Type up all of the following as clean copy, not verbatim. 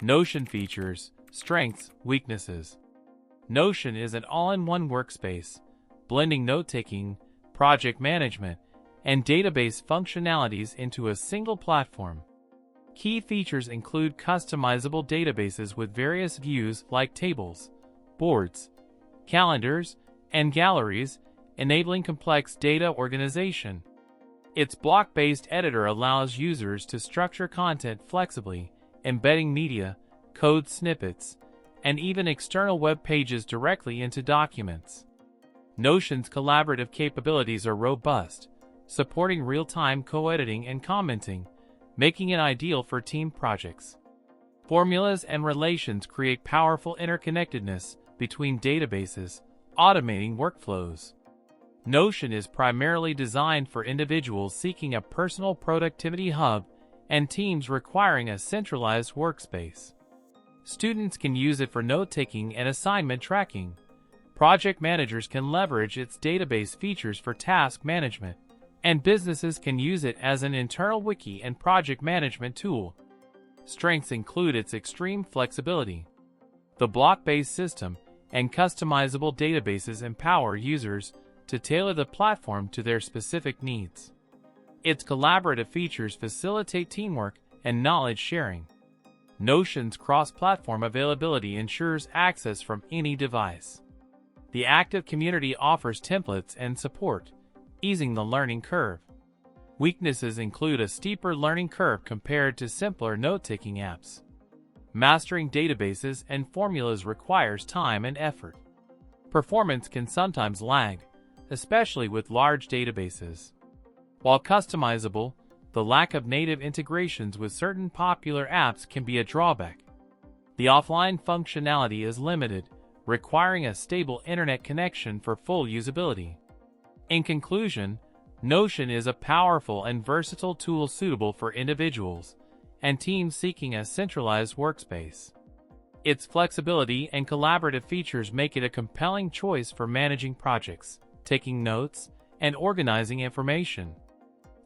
Notion features, strengths, weaknesses. Notion is an all-in-one workspace, blending note-taking, project management, and database functionalities into a single platform. Key features include customizable databases with various views like tables, boards, calendars, and galleries, enabling complex data organization. Its block-based editor allows users to structure content flexibly, embedding media, code snippets, and even external web pages directly into documents. Notion's collaborative capabilities are robust, supporting real-time co-editing and commenting, making it ideal for team projects. Formulas and relations create powerful interconnectedness between databases, automating workflows. Notion is primarily designed for individuals seeking a personal productivity hub and teams requiring a centralized workspace. Students can use it for note-taking and assignment tracking. Project managers can leverage its database features for task management, and businesses can use it as an internal wiki and project management tool. Strengths include its extreme flexibility. The block-based system and customizable databases empower users to tailor the platform to their specific needs. Its collaborative features facilitate teamwork and knowledge sharing. Notion's cross-platform availability ensures access from any device. The active community offers templates and support, easing the learning curve. Weaknesses include a steeper learning curve compared to simpler note-taking apps. Mastering databases and formulas requires time and effort. Performance can sometimes lag, especially with large databases. While customizable, the lack of native integrations with certain popular apps can be a drawback. The offline functionality is limited, requiring a stable internet connection for full usability. In conclusion, Notion is a powerful and versatile tool suitable for individuals and teams seeking a centralized workspace. Its flexibility and collaborative features make it a compelling choice for managing projects, taking notes, and organizing information.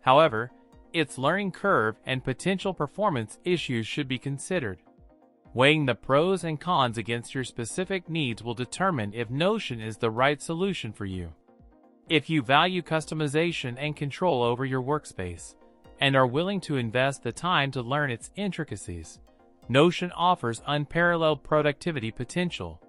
However, its learning curve and potential performance issues should be considered. Weighing the pros and cons against your specific needs will determine if Notion is the right solution for you. If you value customization and control over your workspace, and are willing to invest the time to learn its intricacies, Notion offers unparalleled productivity potential.